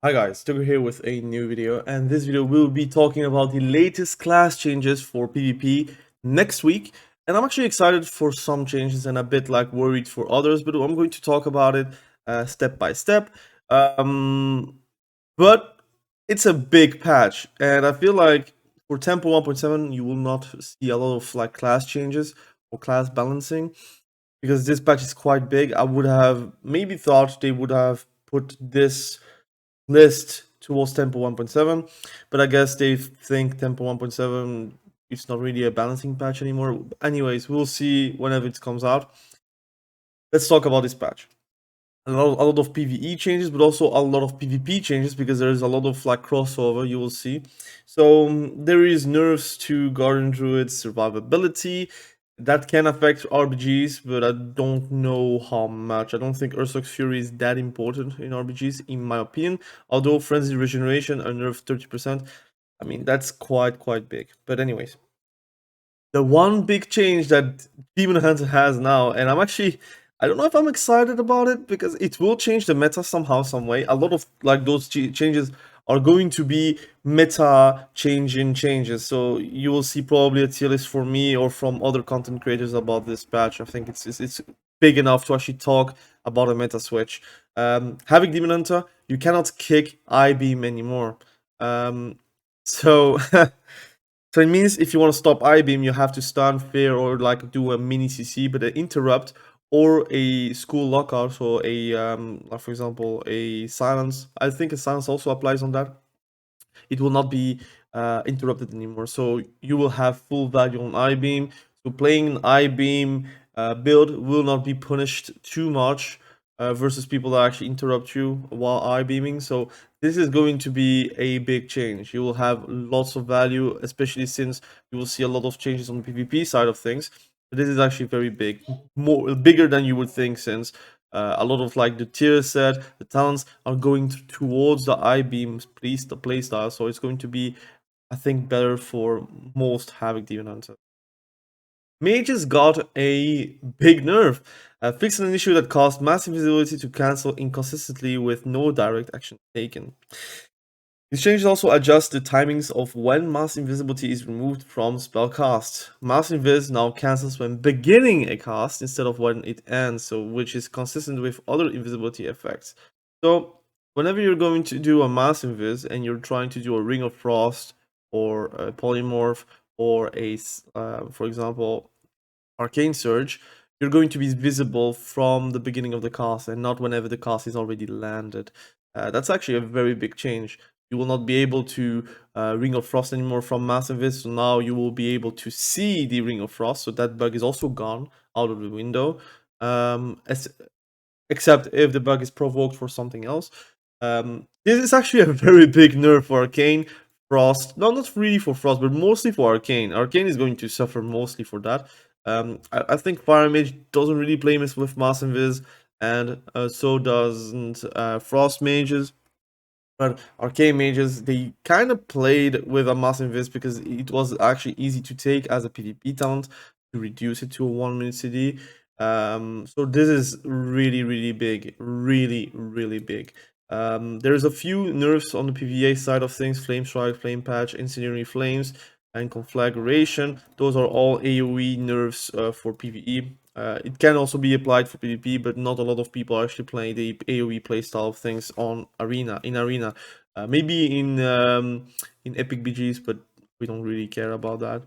Hi guys, Tucker here with a new video, and this video will be talking about the latest class changes for PvP next week. And I'm actually excited for some changes and a bit like worried for others, but I'm going to talk about it step by step. Um, but it's a big patch, and I feel like for Tempo 1.7 you will not see a lot of like class changes or class balancing because this patch is quite big. I would have maybe thought they would have put this list towards Tempo 1.7, but I guess they think Tempo 1.7 it's not really a balancing patch anymore. Anyways, we'll see whenever it comes out. Let's talk about this patch. A lot of PvE changes, but also a lot of PvP changes because there is a lot of like crossover. You will see. So there is nerfs to Guardian Druid's survivability that can affect RBGs, but I don't know how much. I don't think Urso's Fury is that important in RBGs, in my opinion. Although Frenzy Regeneration are nerfed 30%, I mean that's quite big. But anyways, the one big change that Demon Hunter has now, and I don't know if I'm excited about it because it will change the meta somehow, some way. A lot of like those changes are going to be meta changing changes. So you will see probably a tier list for me or from other content creators about this patch. I think it's big enough to actually talk about a meta switch. Having Demon Hunter, you cannot kick I beam anymore. So So it means if you want to stop I-beam, you have to stun, fear, or like do a mini CC, but an interrupt or a school lockout, so a like for example a silence. I think a silence also applies on that. It will not be interrupted anymore. So you will have full value on I-beam. So playing an I-beam build will not be punished too much versus people that actually interrupt you while I-beaming. So this is going to be a big change. You will have lots of value, especially since you will see a lot of changes on the PvP side of things. But this is actually very big, more bigger than you would think, since a lot of like the tier set, the talents are going towards the I-beam play style, so it's going to be, I think, better for most Havoc Demon Hunter. Mages got a big nerf, fixing an issue that caused massive visibility to cancel inconsistently with no direct action taken. These changes also adjust the timings of when Mass Invisibility is removed from spell cast. Mass Invis now cancels when beginning a cast instead of when it ends, so which is consistent with other invisibility effects. So whenever you're going to do a Mass Invis and you're trying to do a Ring of Frost or a Polymorph or for example, Arcane Surge, you're going to be visible from the beginning of the cast and not whenever the cast is already landed. That's actually a very big change. You will not be able to Ring of Frost anymore from Massive Vis, so now you will be able to see the Ring of Frost, so that bug is also gone out of the window. Except if the bug is provoked for something else. This is actually a very big nerf for Arcane. Frost, no, not really for Frost, but mostly for Arcane. Arcane is going to suffer mostly for that. I think Fire Mage doesn't really play with Mass Invis, and so doesn't Frost Mages. But Arcane Mages, they kind of played with a Mass Invis because it was actually easy to take as a PvP talent to reduce it to a 1 minute CD. So this is really big, really big. There's a few nerfs on the PvA side of things: Flame Strike, Flame Patch, Incendiary Flames, and Conflagration. Those are all AoE nerfs for PvE. It can also be applied for PvP, but not a lot of people actually play the AoE playstyle of things on arena. Maybe in epic BGs, but we don't really care about that.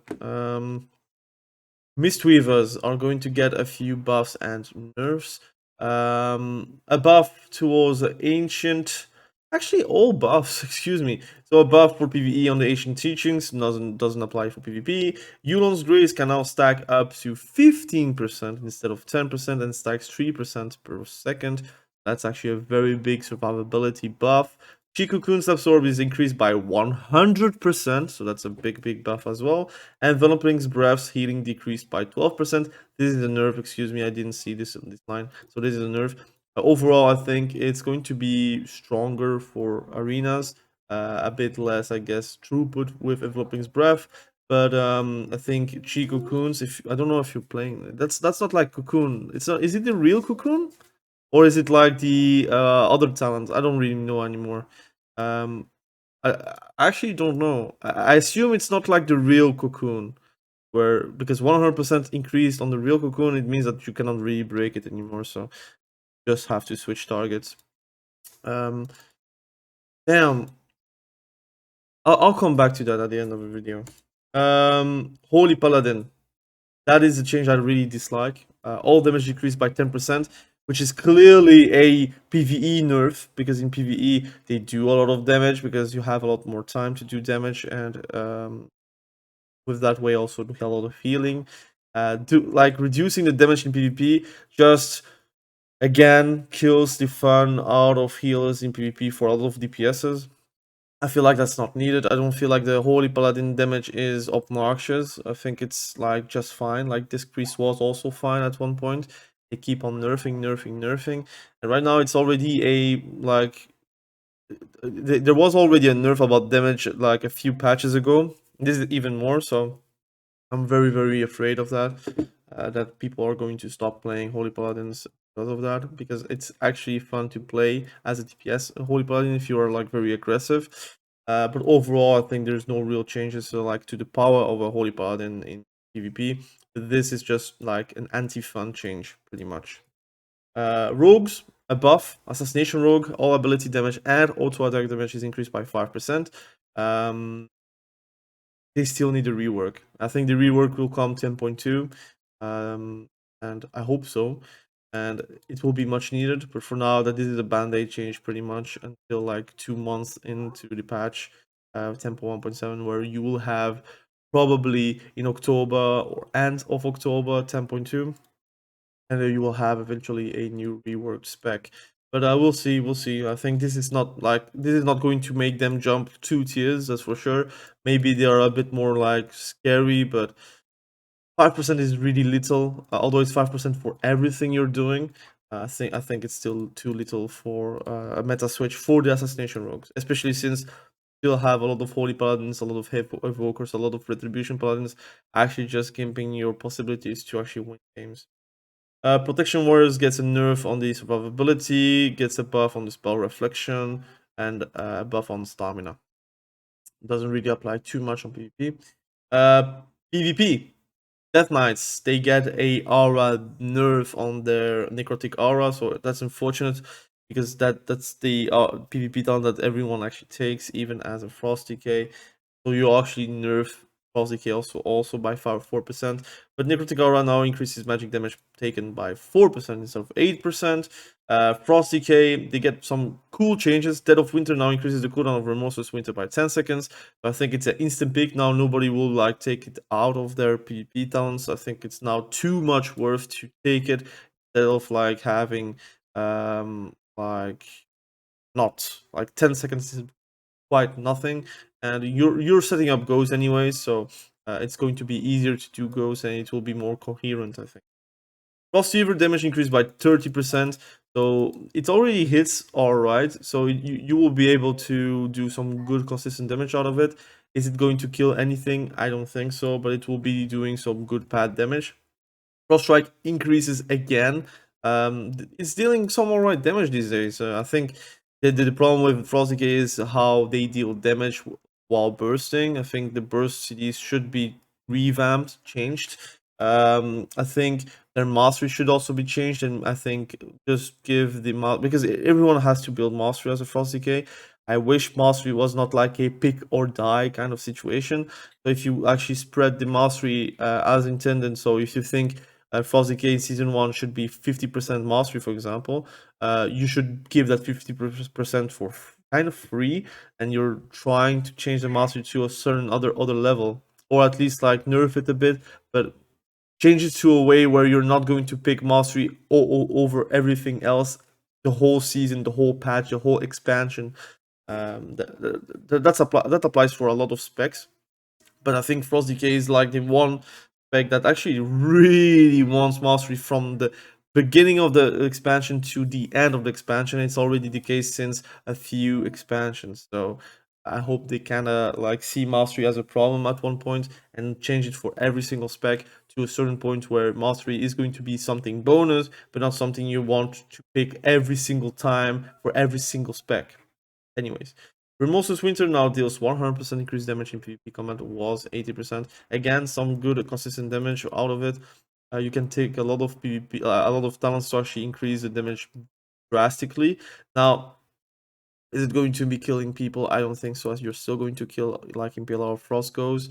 Mistweavers are going to get a few buffs and nerfs. A buff towards the ancient, actually all buffs. Excuse me. So a buff for PVE on the ancient teachings doesn't apply for PvP. Yulon's Grace can now stack up to 15% instead of 10% and stacks 3% per second. That's actually a very big survivability buff. Chikukun's absorb is increased by 100%, so that's a big buff as well. And Enveloping's breath's healing decreased by 12%. This is a nerf, excuse me, I didn't see this line. So this is a nerf. Overall, I think it's going to be stronger for arenas. A bit less, I guess, throughput with Enveloping's breath. But I think Chi Cocoons, if I don't know if you're playing, that's not like Cocoon. It's not. Is it the real Cocoon? Or is it like the other talent? I don't really know anymore. I actually don't know. I assume it's not like the real cocoon, where because 100% increased on the real cocoon, it means that you cannot really break it anymore. So just have to switch targets. Um, damn. I'll come back to that at the end of the video. Holy Paladin. That is a change I really dislike. All damage decreased by 10%, which is clearly a PvE nerf, because in PvE they do a lot of damage because you have a lot more time to do damage, and with that way also do a lot of healing. Like reducing the damage in PvP just again kills the fun out of healers in PvP for a lot of DPSs. I feel like that's not needed. I don't feel like the Holy Paladin damage is obnoxious. I think it's like just fine. Like this priest was also fine at one point. They keep on nerfing. And right now it's already a like there was already a nerf about damage like a few patches ago. This is even more, so I'm very afraid of that. That people are going to stop playing Holy Paladins because of that, because it's actually fun to play as a DPS Holy Paladin if you are like very aggressive. But overall, I think there's no real changes like to the power of a Holy Paladin in PvP. This is just like an anti-fun change, pretty much. Rogues, a buff, assassination rogue, all ability damage and auto attack damage is increased by 5%. They still need a rework. I think the rework will come 10.2, and I hope so. And it will be much needed. But for now, that this is a band-aid change pretty much until like 2 months into the patch, 10.1.7, where you will have probably in October or end of October 10.2, and then you will have eventually a new reworked spec. But we'll see, we'll see. I think this is not going to make them jump 2 tiers, that's for sure. Maybe they are a bit more like scary, but 5% is really little. Although it's 5% for everything you're doing, I think it's still too little for a meta switch for the assassination rogues, especially since you'll have a lot of holy paladins, a lot of evokers, a lot of retribution paladins, actually just gimping your possibilities to actually win games. Protection Warriors gets a nerf on the survivability, gets a buff on the spell reflection, and a buff on stamina. Doesn't really apply too much on PvP. PvP. Death Knights, they get a aura nerf on their necrotic aura, so that's unfortunate because that's the PvP down that everyone actually takes, even as a frost decay. So you actually nerf Pulse Decay also by 4%. But Necrotic Aura now increases magic damage taken by 4% instead of 8%. Frost Decay, they get some cool changes. Dead of Winter now increases the cooldown of Remorseless Winter by 10 seconds. I think it's an instant pick now. Nobody will like take it out of their PvP towns. I think it's now too much worth to take it instead of like having like not like 10 seconds is quite nothing, and you're setting up goes anyway, so it's going to be easier to do goes and it will be more coherent, I think. Mistweaver damage increased by 30%, so it already hits alright, so you will be able to do some good consistent damage out of it. Is it going to kill anything? I don't think so, but it will be doing some good pad damage. Frost Strike increases again. It's dealing some alright damage these days. I think the problem with Frost Decay is how they deal damage while bursting. I think the burst CDs should be revamped, changed. I think their mastery should also be changed, and I think just give the because everyone has to build mastery as a Frost Decay. I wish mastery was not like a pick or die kind of situation. So if you actually spread the mastery as intended, so if you think Frost Decay season 1 should be 50% mastery, for example, you should give that 50% for kind of free, and you're trying to change the mastery to a certain other level, or at least like nerf it a bit, but change it to a way where you're not going to pick mastery over everything else the whole season, the whole patch, the whole expansion. That applies for a lot of specs, but I think Frost Decay is like the one spec that actually really wants mastery from the beginning of the expansion to the end of the expansion. It's already the case since a few expansions, so I hope they kind of like see mastery as a problem at one point and change it for every single spec to a certain point where mastery is going to be something bonus, but not something you want to pick every single time for every single spec. Anyways, Remorseless Winter now deals 100% increased damage in PvP combat, was 80%. Again, some good consistent damage out of it. You can take a lot of PvP, a lot of talents to actually increase the damage drastically. Now, is it going to be killing people? I don't think so, as you're still going to kill, like in Pillar of Frost goes.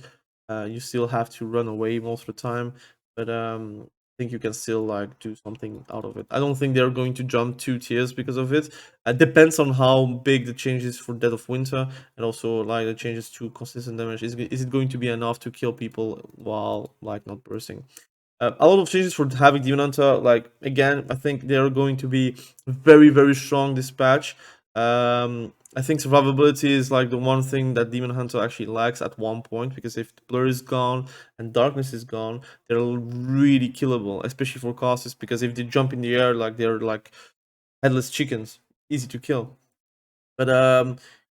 You still have to run away most of the time, but I think you can still like do something out of it. I don't think they're going to jump 2 tiers because of it. It depends on how big the changes for Dead of Winter, and also like the changes to consistent damage. Is it going to be enough to kill people while like not bursting? A lot of changes for having Demon Hunter. Like again, I think they're going to be very strong this patch. I think survivability is like the one thing that Demon Hunter actually lacks at one point, because if blur is gone and darkness is gone, they're really killable, especially for casters, because if they jump in the air, like they're like headless chickens, easy to kill. But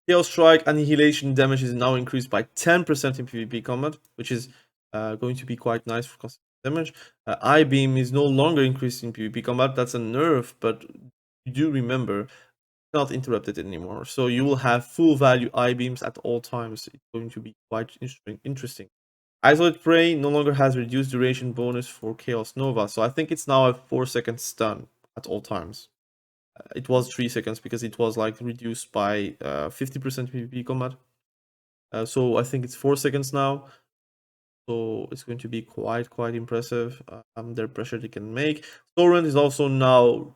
Chaos Strike Annihilation damage is now increased by 10% in PvP combat, which is going to be quite nice for consistent damage. Eye Beam is no longer increased in PvP combat. That's a nerf, but you do remember, not interrupted anymore. So you will have full value eye beams at all times. It's going to be quite interesting. Isolate Prey no longer has reduced duration bonus for Chaos Nova, so I think it's now a 4-second stun at all times. It was 3 seconds because it was like reduced by 50% PvP combat. So I think it's 4 seconds now. So it's going to be quite impressive. Their pressure they can make. Torrent is also now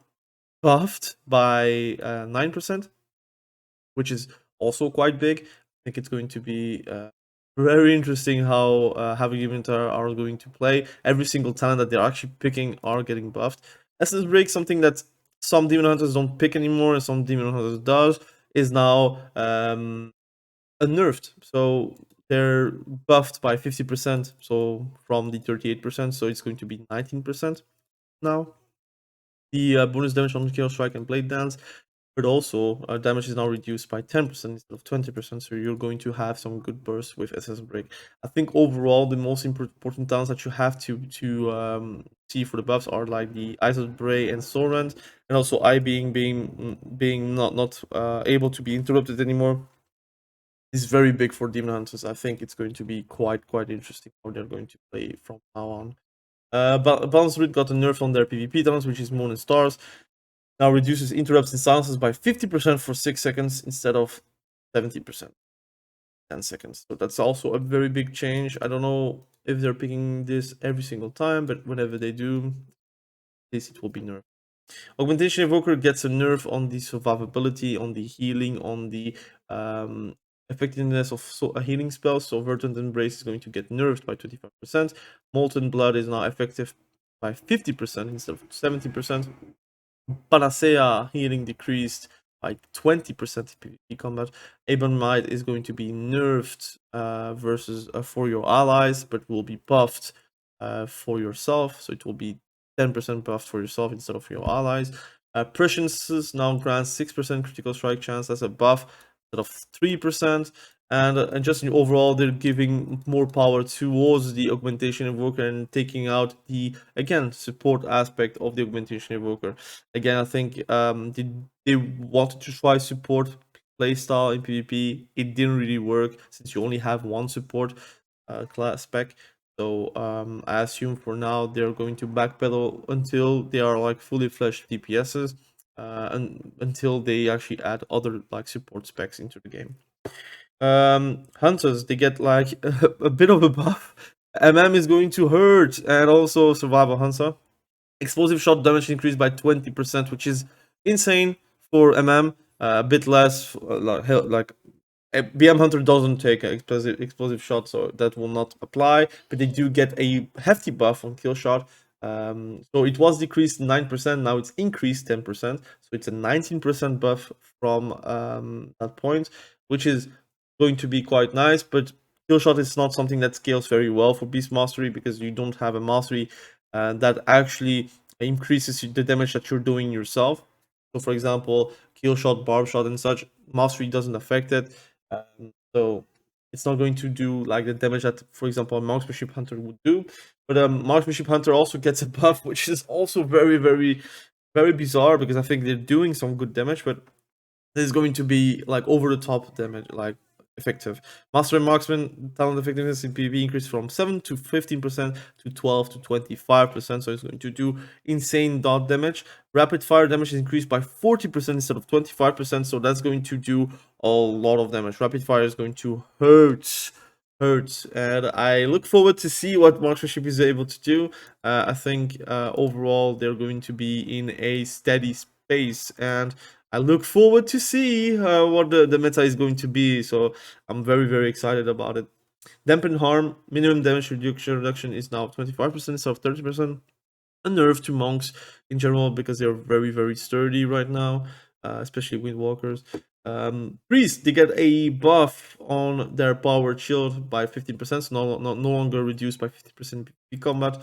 buffed by 9%, which is also quite big. I think it's going to be very interesting how Heavy Inventor are going to play. Every single talent that they're actually picking are getting buffed. Essence Break, something that some Demon Hunters don't pick anymore and some Demon Hunters does, is now nerfed. So they're buffed by 50%, so from the 38%, so it's going to be 19% now. The bonus damage on Chaos Strike and Blade Dance, but also damage is now reduced by 10% instead of 20%, so you're going to have some good bursts with SS Break. I think overall the most important talents that you have to see for the buffs are like the Ice Bray and Soulrend, and also I being not able to be interrupted anymore is very big for Demon Hunters. I think it's going to be quite interesting how they're going to play from now on. Balance Druid got a nerf on their PvP talents, which is Moon and Stars. Now reduces interrupts and silences by 50% for 6 seconds instead of 70%. 10 seconds. So that's also a very big change. I don't know if they're picking this every single time, but whenever they do, at least it will be nerfed. Augmentation Evoker gets a nerf on the survivability, on the healing, on the effectiveness of a healing spell. So Verdant Embrace is going to get nerfed by 25%. Molten Blood is now effective by 50% instead of 70%. Panacea healing decreased by 20% in PvP combat. Aban Might is going to be nerfed versus for your allies, but will be buffed for yourself. So it will be 10% buffed for yourself instead of your allies. Prescience now grants 6% critical strike chance as a buff instead of 3%. And just overall, they're giving more power towards the Augmentation Evoker and taking out the, again, support aspect of the Augmentation Evoker. Again, I think they wanted to try support playstyle in PvP. It didn't really work since you only have one support class spec. So I assume for now they're going to backpedal until they are like fully fleshed DPSs, and until they actually add other like support specs into the game. Hunters, they get like a bit of a buff. MM is going to hurt, and also Survival Hunter. Explosive shot damage increased by 20%, which is insane for MM. A bit less, like BM Hunter doesn't take an explosive shot, so that will not apply. But they do get a hefty buff on kill shot. So it was decreased 9%, now it's increased 10%. So it's a 19% buff from that point, which is going to be quite nice. But kill shot is not something that scales very well for Beast Mastery, because you don't have a mastery that actually increases the damage that you're doing yourself. So for example, kill shot, barb shot and such, mastery doesn't affect it. So it's not going to do like the damage that, for example, a marksmanship hunter would do. But marksmanship hunter also gets a buff, which is also very bizarre, because I think they're doing some good damage, but This is going to be like over the top damage, like effective. Master and Marksman talent effectiveness in PvP increased from 7 to 15% to 12 to 25%. So it's going to do insane dot damage. Rapid fire damage is increased by 40% instead of 25%. So that's going to do a lot of damage. Rapid fire is going to hurt. And I look forward to see what marksmanship is able to do. I think overall they're going to be in a steady space, and I look forward to see what the meta is going to be. So I'm very excited about it. Dampen harm, minimum damage reduction is now 25% instead of 30%. A nerf to monks in general because they're very sturdy right now, especially windwalkers. Priests, they get a buff on their powered shield by 15%, so no longer reduced by 50% in combat.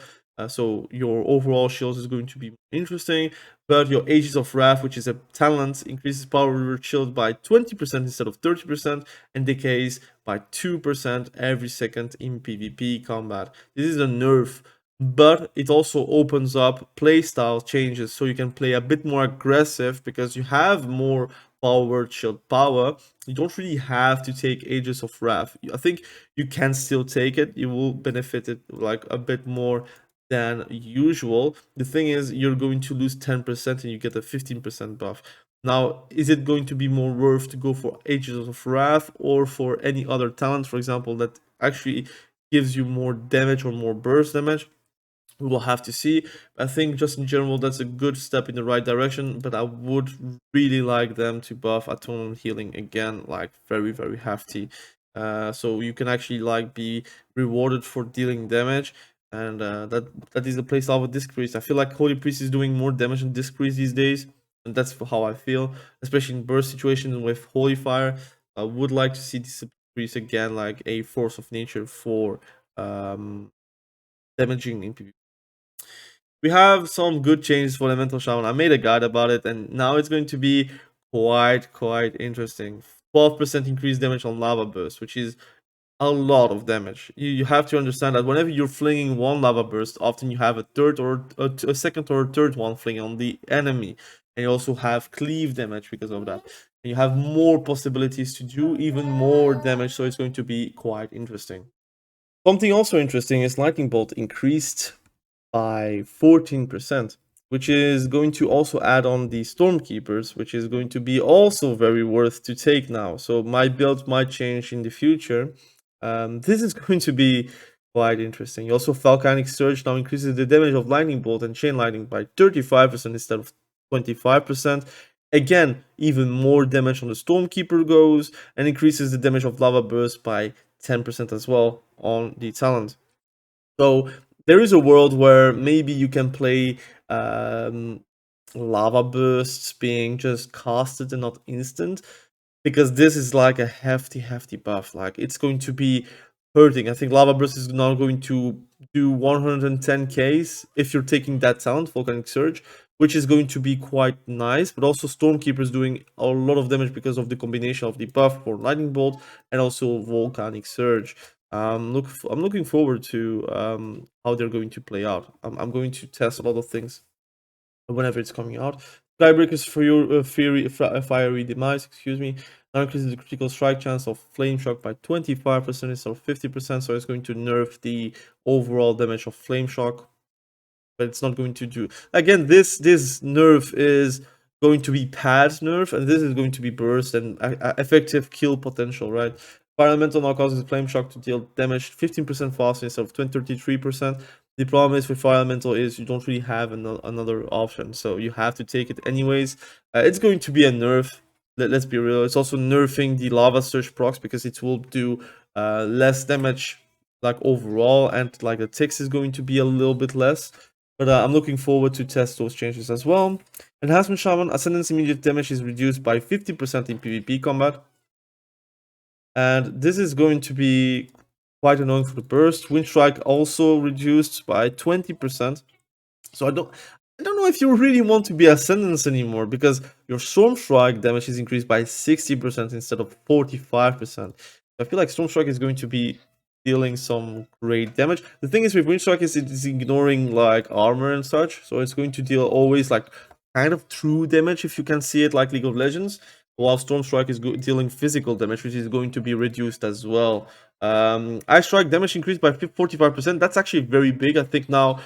So your overall shield is going to be interesting, but your Ages of Wrath, which is a talent, increases powered shield by 20% instead of 30% and decays by 2% every second in PvP combat. This is a nerf, but it also opens up playstyle changes, so you can play a bit more aggressive because you have more powered shield power. You don't really have to take Ages of Wrath. I think you can still take it. You will benefit it like a bit more than usual. The thing is, you're going to lose 10% and you get a 15% buff. Now, is it going to be more worth to go for Ages of Wrath or for any other talent, for example, that actually gives you more damage or more burst damage? We will have to see. I think just in general, that's a good step in the right direction, but I would really like them to buff atonement healing again, like very hefty. So you can actually like be rewarded for dealing damage, and that is the playstyle with Disc Priest. I feel like Holy Priest is doing more damage than Disc Priest these days, and that's how I feel, especially in burst situations with Holy Fire. I would like to see Disc Priest again, like a force of nature for damaging in PvP. We have some good changes for Elemental Shaman. I made a guide about it, and now it's going to be quite interesting. 12% increased damage on Lava Burst, which is a lot of damage. You have to understand that whenever you're flinging one Lava Burst, often you have a third or a second or a third one flinging on the enemy. And you also have cleave damage because of that. And you have more possibilities to do even more damage, so it's going to be quite interesting. Something also interesting is Lightning Bolt increased by 14%, which is going to also add on the Stormkeepers, which is going to be also very worth to take now. So my build might change in the future. This is going to be quite interesting. Also, Volcanic Surge now increases the damage of Lightning Bolt and Chain Lightning by 35% instead of 25%. Again, even more damage on the Stormkeeper goes, and increases the damage of Lava Burst by 10% as well on the talent. So there is a world where maybe you can play Lava Bursts being just casted and not instant, because this is like a hefty buff. Like, it's going to be hurting. I think Lava Burst is now going to do 110k if you're taking that talent, Volcanic Surge, which is going to be quite nice. But also Stormkeeper is doing a lot of damage because of the combination of the buff for Lightning Bolt and also Volcanic Surge. I'm looking forward to how they're going to play out. I'm going to test a lot of things whenever it's coming out. Skybreaker's for your fiery demise, excuse me, now increases the critical strike chance of Flame Shock by 25% instead of 50%, so it's going to nerf the overall damage of Flame Shock, but it's not going to do. Again, this nerf is going to be pad nerf, and this is going to be burst and effective kill potential, right? Fire Elemental now causes Flame Shock to deal damage 15% faster instead of 33%. The problem is with Fire Elemental is you don't really have another option, so you have to take it anyways. It's going to be a nerf, let's be real. It's also nerfing the Lava Surge procs because it will do less damage like overall, and like the ticks is going to be a little bit less. But I'm looking forward to test those changes as well. Enhancement Shaman, Ascendance immediate damage is reduced by 50% in PvP combat. And this is going to be quite annoying for the burst. Wind Strike also reduced by 20%. So I don't know if you really want to be Ascendance anymore, because your Storm Strike damage is increased by 60% instead of 45%. I feel like Storm Strike is going to be dealing some great damage. The thing is with Wind Strike is it's ignoring like armor and such, so it's going to deal always like kind of true damage if you can see it like League of Legends. while Storm Strike is dealing physical damage, which is going to be reduced as well. Ice Strike damage increased by 45%. That's actually very big. I think now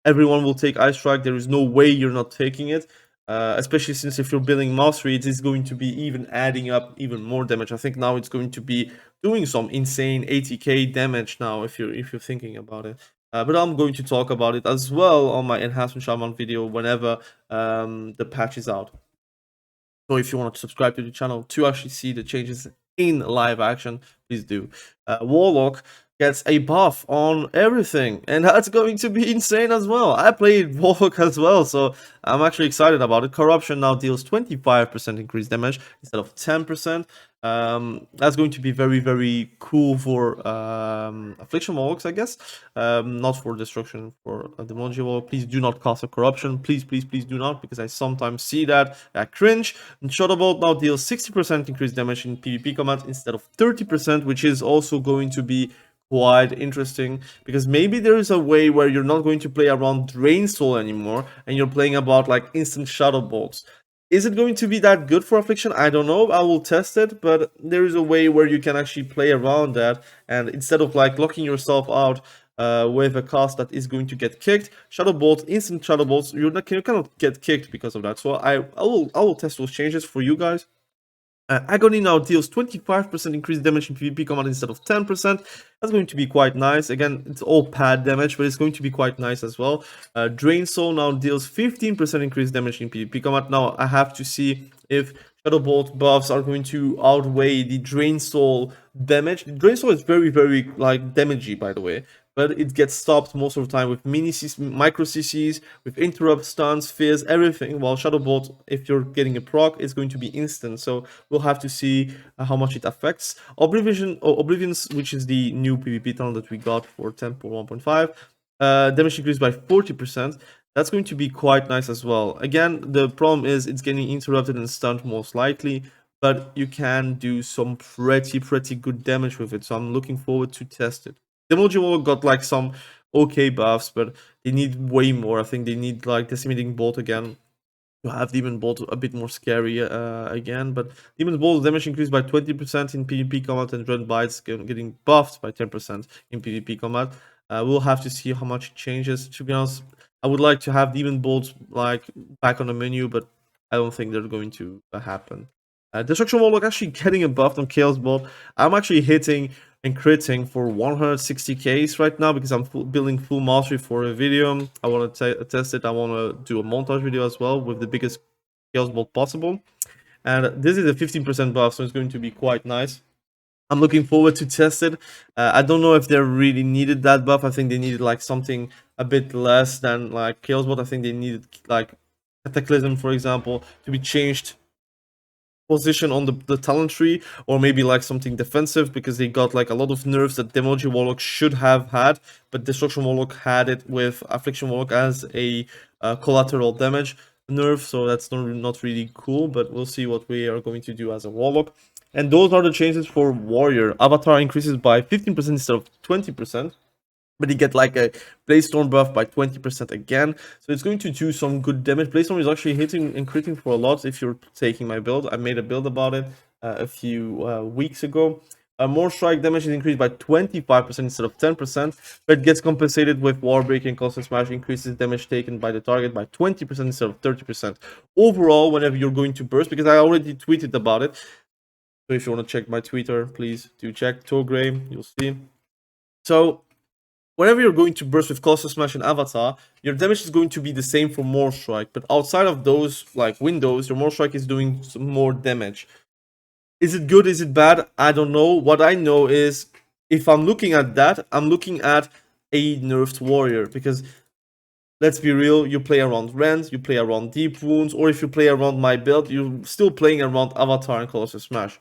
everyone will take Ice Strike. There is no way you're not taking it. Especially since if you're building mastery, it is going to be even adding up even more damage. I think now it's going to be doing some insane 80k damage now if you're thinking about it. But I'm going to talk about it as well on my enhancement shaman video whenever the patch is out. So if you want to subscribe to the channel to actually see the changes in live action, please do. Warlock gets a buff on everything, and that's going to be insane as well. I played Warlock as well, so I'm actually excited about it. Corruption now deals 25% increased damage instead of 10%. That's going to be very, very cool for affliction warlocks, I guess. Not for destruction, for demonology warlock. Please do not cast a corruption. Please, please, please do not, because I sometimes see that. I cringe. And Shadowbolt now deals 60% increased damage in PvP combat instead of 30%, which is also going to be quite interesting, because maybe there is a way where you're not going to play around Drain Soul anymore and you're playing about like instant shadow bolts. Is it going to be that good for affliction? I don't know. I will test it, but there is a way where you can actually play around that, and instead of like locking yourself out with a cast that is going to get kicked, shadow bolts, instant shadow bolts, you cannot get kicked because of that. So I will test those changes for you guys. Agony now deals 25% increased damage in PvP combat instead of 10%. That's going to be quite nice. Again, it's all pad damage, but it's going to be quite nice as well. Drain Soul now deals 15% increased damage in PvP combat. Now, I have to see if Shadow Bolt buffs are going to outweigh the Drain Soul damage. Drain Soul is very, very, like, damagey, by the way. But it gets stopped most of the time with micro CCs, with interrupt, stuns, fears, everything. While Shadow Bolt, if you're getting a proc, is going to be instant. So we'll have to see how much it affects. Oblivion's, which is the new PvP talent that we got for Temple 1.5, damage increased by 40%. That's going to be quite nice as well. Again, the problem is it's getting interrupted and stunned most likely, but you can do some pretty good damage with it. So I'm looking forward to test it. Demonology Warlock got like some okay buffs, but they need way more. I think they need like Decimating Bolt again to have Demon Bolt a bit more scary again. But Demon Bolt damage increased by 20% in PvP combat, and Dread Bites getting buffed by 10% in PvP combat. We'll have to see how much it changes. To be honest, I would like to have Demon Bolts like back on the menu, but I don't think they're going to happen. Destruction Warlock actually getting a buff on Chaos Bolt. I'm actually hitting and critting for 160k right now because I'm building full mastery for a video. I want to test it. I want to do a montage video as well with the biggest Chaos Bolt possible. And this is a 15% buff, so it's going to be quite nice. I'm looking forward to test it. I don't know if they really needed that buff. I think they needed like something a bit less than like Chaos Bolt. I think they needed like Cataclysm, for example, to be changed position on the talent tree, or maybe like something defensive, because they got like a lot of nerfs that Demonology Warlock should have had, but Destruction Warlock had it with Affliction Warlock as a collateral damage nerf, so that's not really cool, but we'll see what we are going to do as a Warlock. And those are the changes for Warrior. Avatar increases by 15% instead of 20%. But you get like a Blaze-Storm buff by 20% again. So it's going to do some good damage. Blaze-Storm is actually hitting and critting for a lot if you're taking my build. I made a build about it a few weeks ago. More strike damage is increased by 25% instead of 10%. But it gets compensated with Warbreak and Constant Smash increases damage taken by the target by 20% instead of 30%. Overall, whenever you're going to burst, because I already tweeted about it. So if you want to check my Twitter, please do check. Togray, you'll see. So whenever you're going to burst with Cluster Smash and Avatar, your damage is going to be the same for More Strike. But outside of those like windows, your More Strike is doing some more damage. Is it good? Is it bad? I don't know. What I know is, if I'm looking at that, I'm looking at a nerfed warrior. Because let's be real, you play around Rend, you play around Deep Wounds, or if you play around my build, you're still playing around Avatar and Colossus Smash.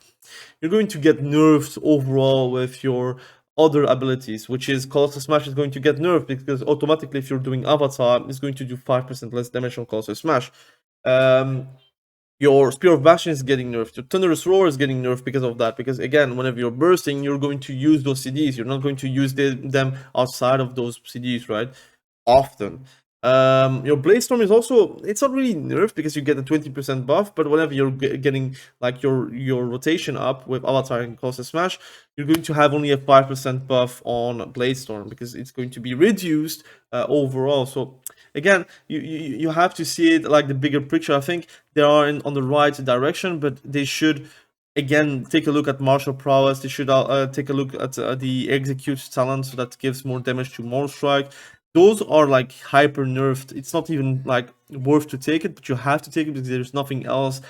You're going to get nerfed overall with your other abilities, which is Colossus Smash is going to get nerfed because automatically if you're doing Avatar, it's going to do 5% less damage on Colossus Smash. Your Spear of Bastion is getting nerfed. Your Thunderous Roar is getting nerfed because of that. Because again, whenever you're bursting, you're going to use those CDs. You're not going to use them outside of those CDs, right? Often. Your Bladestorm is also, it's not really nerfed because you get a 20% buff, but whenever you're getting like your rotation up with Avatar and Close Smash, you're going to have only a 5% buff on Bladestorm because it's going to be reduced overall. So again, you have to see it like the bigger picture. I think they are on the right direction, but they should again take a look at martial prowess. They should take a look at the execute talent, so that gives more damage to more strike. Those are like hyper nerfed. It's not even like worth to take it, but you have to take it because there's nothing else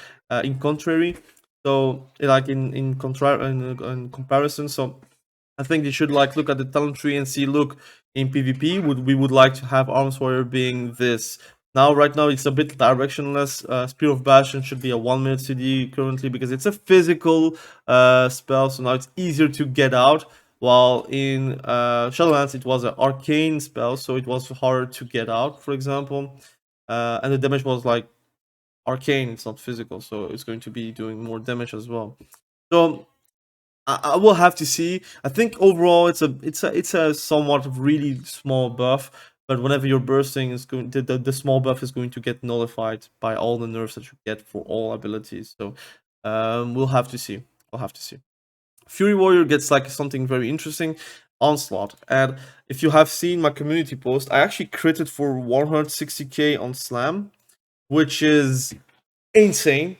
in contrary. So like in comparison, so I think they should like look at the talent tree and see, look, in PvP we would like to have Arms Warrior being this. Now right now it's a bit directionless. Spear of Bastion should be a 1-minute CD currently because it's a physical spell, so now it's easier to get out. While in Shadowlands it was an arcane spell, so it was harder to get out, for example. And the damage was like arcane, it's not physical, so it's going to be doing more damage as well. So I will have to see. I think overall it's a somewhat really small buff, but whenever you're bursting, is going the small buff is going to get nullified by all the nerfs that you get for all abilities. So we'll have to see. I'll have to see. Fury Warrior gets like something very interesting, Onslaught. And if you have seen my community post, I actually critted for 160k on Slam, which is insane.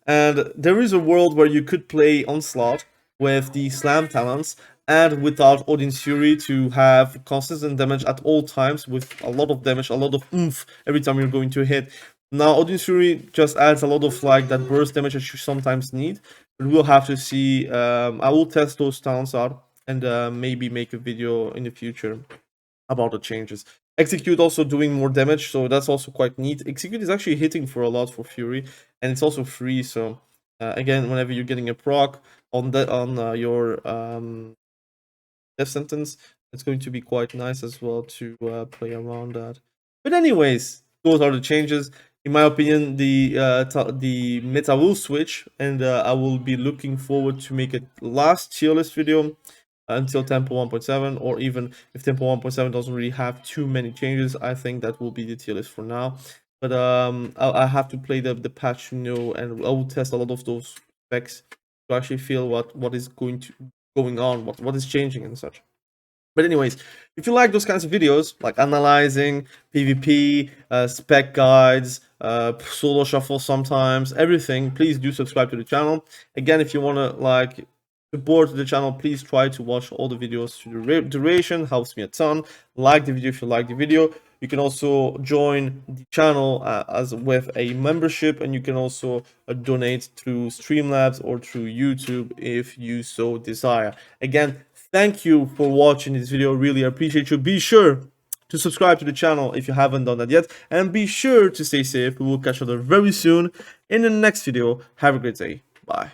And there is a world where you could play Onslaught with the Slam talents and without Odin's Fury to have consistent damage at all times with a lot of damage, a lot of oomph every time you're going to hit. Now Odin's Fury just adds a lot of like that burst damage that you sometimes need, but we'll have to see. I will test those talents out and maybe make a video in the future about the changes. Execute also doing more damage, so that's also quite neat. Execute is actually hitting for a lot for Fury, and it's also free. So again, whenever you're getting a proc on your death sentence, it's going to be quite nice as well to play around that. But anyways, those are the changes. In my opinion, the meta will switch, and I will be looking forward to make a last tier list video until tempo 1.7, or even if tempo 1.7 doesn't really have too many changes, I think that will be the tier list for now. But I have to play the patch, and I will test a lot of those specs to actually feel what is going on, what is changing and such. But anyways, if you like those kinds of videos, like analyzing PvP, spec guides, solo shuffle sometimes, everything, please do subscribe to the channel. Again, if you want to like support the channel, please try to watch all the videos to the duration. Helps me a ton. Like the video if you like the video. You can also join the channel as with a membership, and you can also donate through Streamlabs or through YouTube if you so desire. Again, thank you for watching this video. Really appreciate you. Be sure to subscribe to the channel if you haven't done that yet, and be sure to stay safe. We will catch you very soon in the next video. Have a great day. Bye.